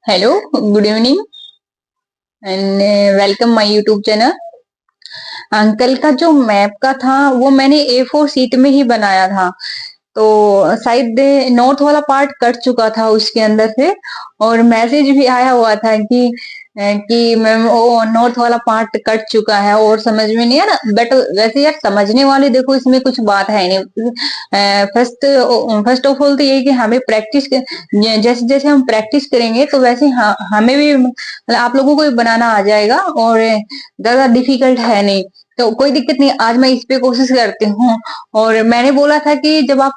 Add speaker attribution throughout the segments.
Speaker 1: Hello, good evening and welcome my YouTube channel. Uncle का जो map का था वो मैंने A4 शीट में ही बनाया था। तो शायद नॉर्थ वाला पार्ट कट चुका था उसके अंदर से, और मैसेज भी आया हुआ था कि मैम वो नॉर्थ वाला पार्ट कट चुका है और समझ में नहीं आ रहा। बट वैसे यार समझने वाले देखो इसमें कुछ बात है नहीं। फर्स्ट फर्स्ट ऑफ ऑल तो ये कि हमें प्रैक्टिस, जैसे जैसे हम प्रैक्टिस करेंगे तो वैसे हमें भी मतलब आप लोगों को भी बनाना आ जाएगा, और ज्यादा डिफिकल्ट है नहीं। तो कोई दिक्कत नहीं, आज मैं इस पे कोशिश करती हूँ। और मैंने बोला था कि जब आप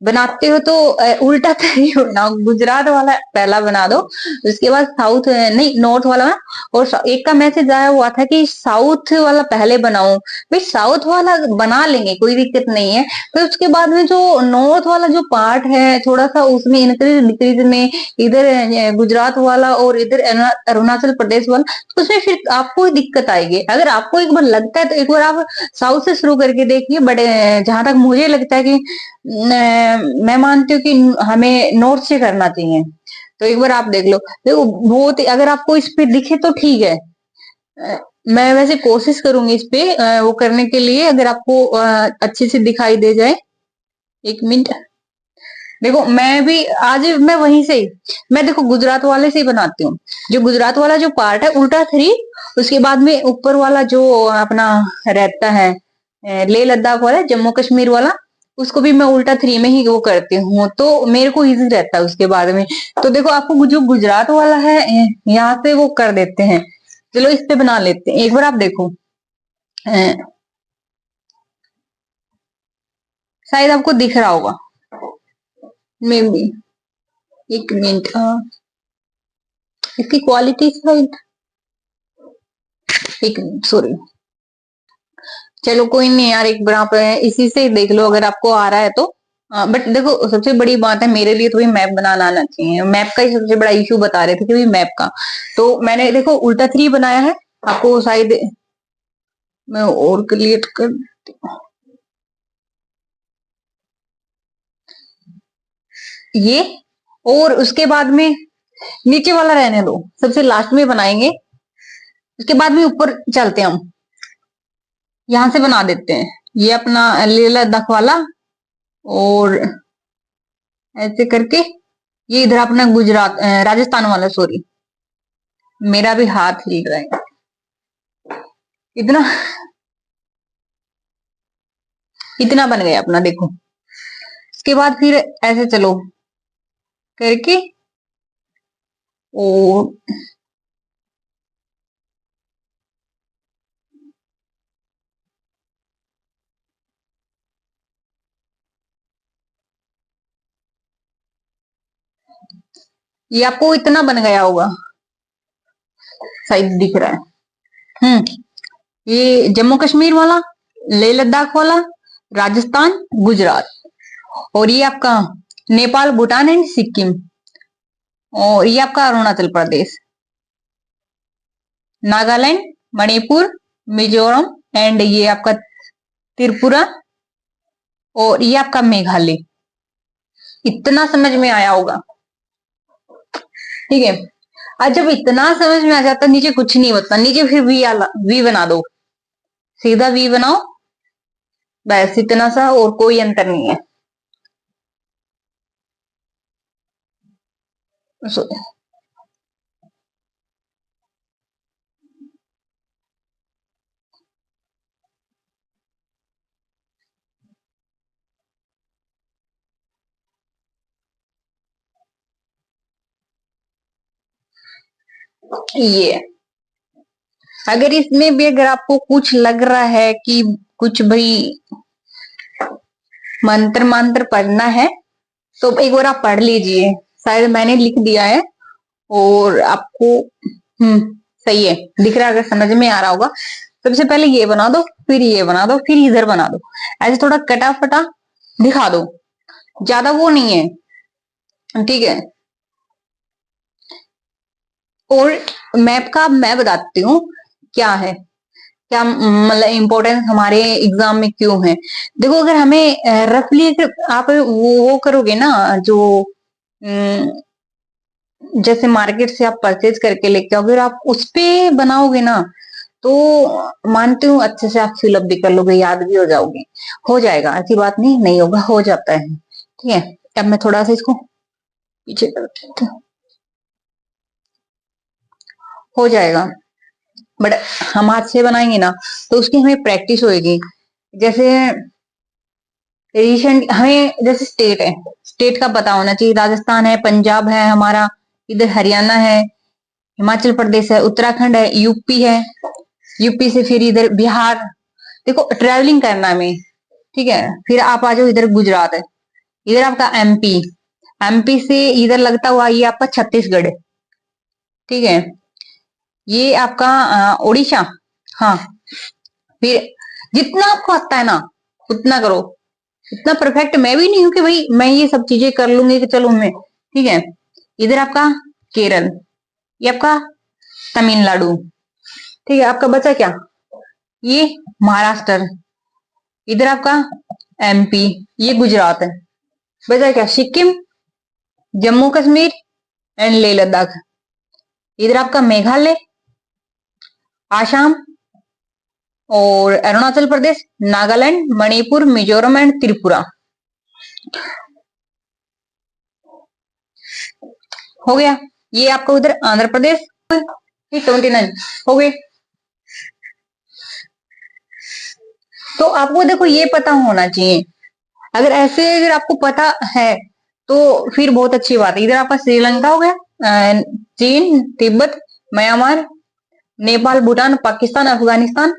Speaker 1: बनाते हो तो उल्टा तरी बनाओ, गुजरात वाला पहला बना दो, उसके बाद साउथ नहीं नॉर्थ वाला ना। और एक का मैसेज आया हुआ था कि साउथ वाला पहले बनाओ। भाई साउथ वाला बना लेंगे, कोई दिक्कत नहीं है। फिर उसके बाद में जो नॉर्थ वाला जो पार्ट है थोड़ा सा उसमें इंक्रीज डिक्रीज में, इधर गुजरात वाला और इधर अरुणाचल प्रदेश वाला, तो उसमें फिर आपको दिक्कत आएगी। अगर आपको एक बार लगता है तो एक बार आप साउथ से शुरू करके देखिए। बट जहां तक मुझे लगता है कि मैं मानती हूँ कि हमें नॉर्थ से करना चाहिए। तो एक बार आप देख लो, देखो बहुत अगर आपको इस पे दिखे तो ठीक है। मैं वैसे कोशिश करूंगी इस पे वो करने के लिए, अगर आपको अच्छे से दिखाई दे जाए। एक मिनट, देखो मैं भी आज मैं वहीं से ही, मैं देखो गुजरात वाले से ही बनाती हूँ। जो गुजरात वाला जो पार्ट है उल्टा थ्री, उसके बाद में ऊपर वाला जो अपना रहता है लेह लद्दाख वाला जम्मू कश्मीर वाला, उसको भी मैं उल्टा थ्री में ही वो करती हूँ, तो मेरे को इजी रहता है उसके बाद में। तो देखो आपको जो गुजरात वाला है यहाँ से वो कर देते हैं। चलो इस पे बना लेते हैं, एक बार आप देखो। अ, शायद आपको दिख रहा होगा मे बी। एक मिनट, इसकी क्वालिटी शायद, एक मिनट सॉरी। चलो कोई नहीं यार, एक बार आप इसी से देख लो अगर आपको आ रहा है तो। बट देखो सबसे बड़ी बात है मेरे लिए तो भी मैप बनाना आना चाहिए। मैप का ही सबसे बड़ा इशू बता रहे थे कि भाई मैप का। तो मैंने देखो उल्टा थ्री बनाया है, आपको शायद मैं और क्लियर कर, ये। और उसके बाद में नीचे वाला रहने दो, सबसे लास्ट में बनाएंगे। उसके बाद में ऊपर चलते हैं हम, यहां से बना देते हैं ये अपना लेह लद्दाख वाला। और ऐसे करके ये इधर अपना गुजरात राजस्थान वाला, सॉरी मेरा भी हाथ हिल रहा है इतना। इतना बन गया अपना, देखो। इसके बाद फिर ऐसे चलो करके, और ये आपको इतना बन गया होगा, शायद दिख रहा है। ये जम्मू कश्मीर वाला, लेह लद्दाख वाला, राजस्थान, गुजरात, और ये आपका नेपाल भूटान एंड सिक्किम, और ये आपका अरुणाचल प्रदेश, नागालैंड, मणिपुर, मिजोरम, एंड ये आपका त्रिपुरा, और ये आपका मेघालय। इतना समझ में आया होगा, ठीक है। आज जब इतना समझ में आ जाता नीचे कुछ नहीं होता, नीचे फिर वी बना दो, सीधा वी बनाओ, बस इतना सा, और कोई अंतर नहीं है। सो ये, अगर इसमें भी अगर आपको कुछ लग रहा है कि कुछ भाई मंत्र मंत्र पढ़ना है, तो एक बार आप पढ़ लीजिए, शायद मैंने लिख दिया है और आपको सही है दिख रहा है, अगर समझ में आ रहा होगा। सबसे पहले ये बना दो, फिर ये बना दो, फिर इधर बना दो, ऐसे थोड़ा कटा फटा दिखा दो, ज्यादा वो नहीं है, ठीक है। और मैप का मैं बताती हूँ क्या है, क्या मतलब इम्पोर्टेंस हमारे एग्जाम में क्यों है। देखो अगर हमें रफली आप वो करोगे ना, जो जैसे मार्केट से आप परचेज करके लेके आओगे और आप उस पे बनाओगे ना, तो मानती हूँ अच्छे से आप फिलअप भी कर लोगे, याद भी हो जाओगे, हो जाएगा, ऐसी बात नहीं, नहीं होगा, हो जाता है। ठीक है। अब मैं थोड़ा सा इसको पीछे कर देती हूँ। हो जाएगा, बट हम हाथ से बनाएंगे ना तो उसकी हमें प्रैक्टिस होएगी। जैसे रिसेंट हमें जैसे स्टेट है, स्टेट का पता होना चाहिए, राजस्थान है, पंजाब है हमारा, इधर हरियाणा है, हिमाचल प्रदेश है, उत्तराखंड है, यूपी है, यूपी से फिर इधर बिहार। देखो ट्रेवलिंग करना में, ठीक है, फिर आप आ जाओ इधर गुजरात है, इधर आपका एमपी, एमपी से इधर लगता हुआ ये आपका छत्तीसगढ़ है। ठीक है, ये आपका उड़ीसा। हाँ, फिर जितना आपको आता है ना उतना करो। इतना परफेक्ट मैं भी नहीं हूं कि भाई मैं ये सब चीजें कर लूंगी कि चलो मैं, ठीक है। इधर आपका केरल, ये आपका तमिलनाडु, ठीक है, आपका बचा क्या, ये महाराष्ट्र, इधर आपका एमपी, ये गुजरात है, बचा क्या, सिक्किम, जम्मू कश्मीर एंड लेह लद्दाख, इधर आपका मेघालय, आसाम और अरुणाचल प्रदेश, नागालैंड, मणिपुर, मिजोरम एंड त्रिपुरा। हो गया। ये आपका उधर आंध्र प्रदेश, ये 29 हो गए। तो आपको देखो ये पता होना चाहिए, अगर ऐसे अगर आपको पता है तो फिर बहुत अच्छी बात है। इधर आपका श्रीलंका हो गया, चीन, तिब्बत, म्यांमार, नेपाल, भूटान, पाकिस्तान, अफगानिस्तान,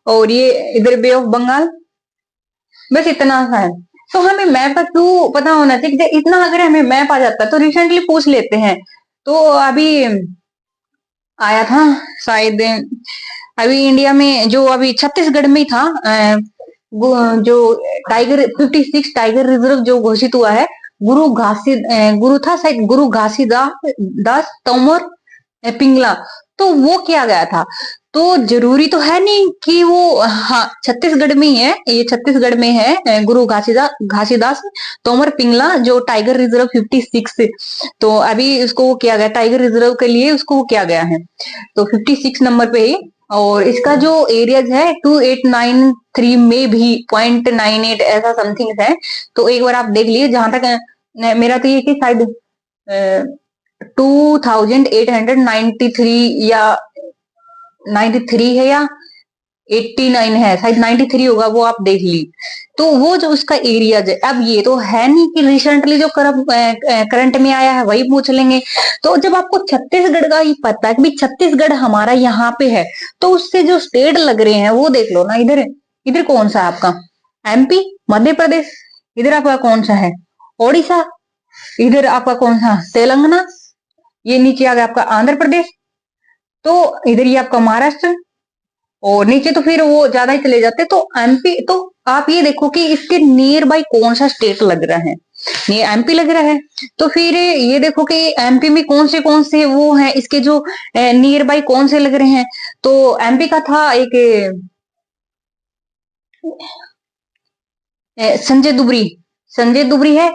Speaker 1: और ये इधर बे ऑफ बंगाल। बस इतना सा है। तो हमें मैप का क्यों पता होना चाहिए, इतना अगर हमें मैप आ जाता है तो रिसेंटली पूछ लेते हैं। तो अभी आया था शायद, अभी इंडिया में जो अभी छत्तीसगढ़ में ही था, जो टाइगर 56 टाइगर रिजर्व जो घोषित हुआ है, गुरु था शायद, गुरु घासीदास दास तोमर पिंगला, तो वो किया गया था। तो जरूरी तो है नहीं कि वो, हाँ छत्तीसगढ़ में ही है, ये छत्तीसगढ़ में है, गुरु घासीदास तोमर पिंगला जो टाइगर रिजर्व 56। तो अभी उसको वो किया गया, टाइगर रिजर्व के लिए उसको वो किया गया है, तो 56 नंबर पे ही। और इसका जो एरियाज है 2893 में भी 0.98 ऐसा समथिंग है। तो एक बार आप देख लीजिए, जहां तक मेरा तो ये कि शायद 2893 या 93 है या 89 है, शायद 93 होगा, वो आप देख ली। तो वो जो उसका एरिया है, अब ये तो है नहीं कि रिसेंटली जो करंट में आया है वही पूछ लेंगे। तो जब आपको छत्तीसगढ़ का ही पता है कि छत्तीसगढ़ हमारा यहाँ पे है, तो उससे जो स्टेट लग रहे हैं वो देख लो ना। इधर इधर कौन सा है आपका, एमपी, मध्य प्रदेश, इधर आपका कौन सा है, ओडिशा, इधर आपका कौन सा, तेलंगाना, ये नीचे आ गया आपका आंध्र प्रदेश, तो इधर ये आपका महाराष्ट्र, और नीचे तो फिर वो ज्यादा ही चले जाते। तो एमपी, तो आप ये देखो कि इसके नियर बाय कौन सा स्टेट लग रहा है, ये एमपी लग रहा है। तो फिर ये देखो कि एमपी में कौन से वो हैं इसके जो नियर बाय कौन से लग रहे हैं। तो एमपी का था एक संजय दुबरी, संजय दुबरी है,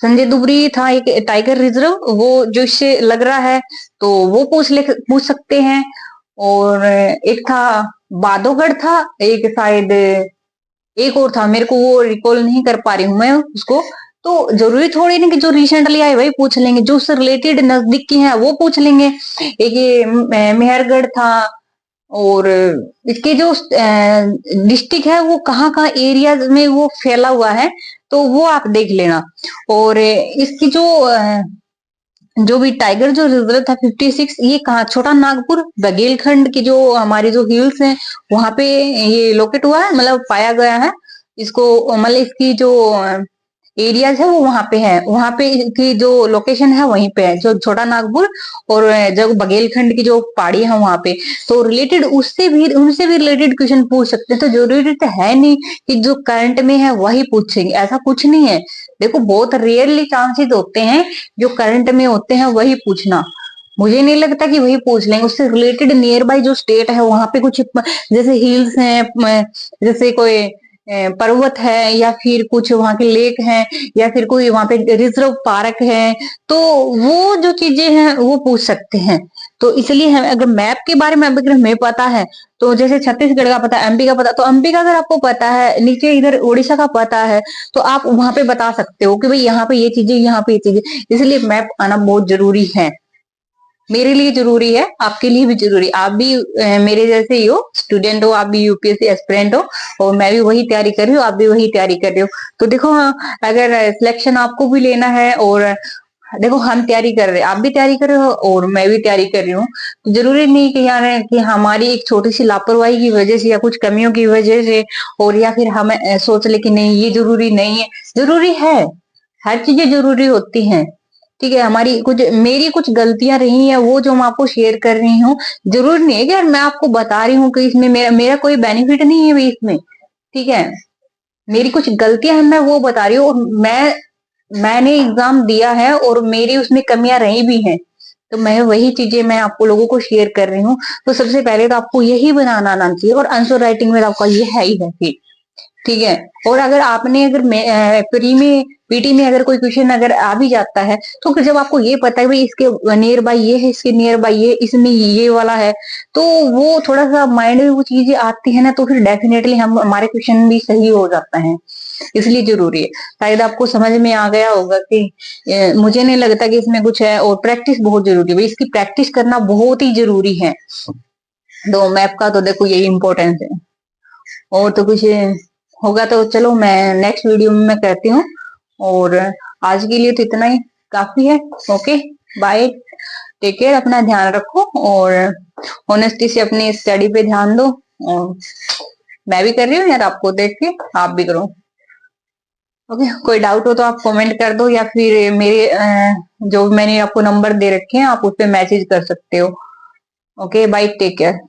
Speaker 1: संजय दुबरी था एक टाइगर रिजर्व, वो जो इससे लग रहा है, तो वो पूछ सकते हैं। और एक था बादोगढ़ था, एक शायद एक और था, मेरे को वो रिकॉल नहीं कर पा रही हूँ मैं उसको। तो जरूरी थोड़ी नहीं कि जो रिसेंटली आए वही पूछ लेंगे, जो उससे रिलेटेड नजदीक की है वो पूछ लेंगे। एक ये मेहरगढ़ था, और इसके जो डिस्ट्रिक्ट है वो कहाँ कहाँ एरिया में वो फैला हुआ है, तो वो आप देख लेना। और इसकी जो भी टाइगर जो रिजर्व था 56, ये कहाँ, छोटा नागपुर बघेलखंड की जो हमारी जो हिल्स हैं वहां पे ये लोकेट हुआ है, मतलब पाया गया है इसको, मतलब इसकी जो एरियाज है वो वहां पे है, वहां पे की जो लोकेशन है वहीं पे है, जो छोटा नागपुर और जो बघेलखंड की जो पहाड़ी है वहां पे। तो रिलेटेड उससे भी, उनसे भी रिलेटेड क्वेश्चन पूछ सकते हैं। तो जरूरी तो है नहीं कि जो करंट में है वही पूछेंगे, ऐसा कुछ नहीं है। देखो बहुत रेयरली चांसेस होते हैं जो करंट में होते हैं वही पूछना, मुझे नहीं लगता कि वही पूछ लेंगे। उससे रिलेटेड नियर बाय जो स्टेट है वहां पे कुछ जैसे हिल्स हैं, जैसे कोई पर्वत है या फिर कुछ वहां के लेक हैं या फिर कोई वहां पे रिजर्व पार्क है, तो वो जो चीजें हैं वो पूछ सकते हैं। तो इसलिए हम अगर मैप के बारे में अगर हमें पता है, तो जैसे छत्तीसगढ़ का पता, एमपी का पता, तो एमपी का अगर आपको पता है, नीचे इधर उड़ीसा का पता है, तो आप वहां पे बता सकते हो कि भाई यहाँ पे ये चीजें, यहाँ पे ये चीजें। इसलिए मैप आना बहुत जरूरी है। मेरे लिए जरूरी है, आपके लिए भी जरूरी। आप भी मेरे जैसे ही हो, स्टूडेंट हो, आप भी यूपीएससी एस्पिरेंट हो, और मैं भी वही तैयारी कर रही हूँ, आप भी वही तैयारी कर रहे हो। तो देखो, हाँ, अगर सिलेक्शन आपको भी लेना है, और देखो हम तैयारी कर रहे हैं, आप भी तैयारी कर रहे हो और मैं भी तैयारी कर रही हूँ, तो जरूरी नहीं कि यार कि हमारी एक छोटी सी लापरवाही की वजह से या कुछ कमियों की वजह से, और या फिर हम सोच ले कि नहीं ये जरूरी नहीं है। जरूरी है, हर चीजें जरूरी होती हैं। ठीक है, हमारी कुछ, मेरी कुछ गलतियां रही हैं, वो जो मैं आपको शेयर कर रही हूँ। जरूर नहीं है कि यार मैं आपको बता रही हूँ कि इसमें मेरा मेरा कोई बेनिफिट नहीं है भी इसमें। ठीक है, मेरी कुछ गलतियां हैं, मैं वो बता रही हूँ। और मैंने एग्जाम दिया है और मेरी उसमें कमियां रही भी हैं, तो मैं वही चीजें मैं आपको लोगों को शेयर कर रही हूँ। तो सबसे पहले तो आपको यही बनाना आना चाहिए, और आंसर राइटिंग में तो आपका ये है ही है फिर। ठीक है, और अगर आपने अगर प्री में, पीटी में अगर कोई क्वेश्चन अगर आ भी जाता है, तो फिर जब आपको ये पता है भाई इसके नियर बाय ये है, इसके नियर बाय ये, इसमें ये वाला है, तो वो थोड़ा सा माइंड में वो चीजें आती है ना, तो फिर डेफिनेटली हम हमारे क्वेश्चन भी सही हो जाता है। इसलिए जरूरी है। शायद आपको समझ में आ गया होगा कि मुझे नहीं लगता कि इसमें कुछ है, और प्रैक्टिस बहुत जरूरी है भाई, इसकी प्रैक्टिस करना बहुत ही जरूरी है। तो मैप का तो देखो यही इंपॉर्टेंस है। और तो कुछ होगा तो चलो मैं नेक्स्ट वीडियो में मैं करती हूँ। और आज के लिए तो इतना ही काफी है। ओके, बाय, टेक केयर, अपना ध्यान रखो, और ऑनेस्टी से अपनी स्टडी पे ध्यान दो। और मैं भी कर रही हूँ यार, आपको देख के आप भी करो। ओके, कोई डाउट हो तो आप कमेंट कर दो, या फिर मेरे जो मैंने आपको नंबर दे रखे हैं, आप उस पर मैसेज कर सकते हो। Okay, bye, take care.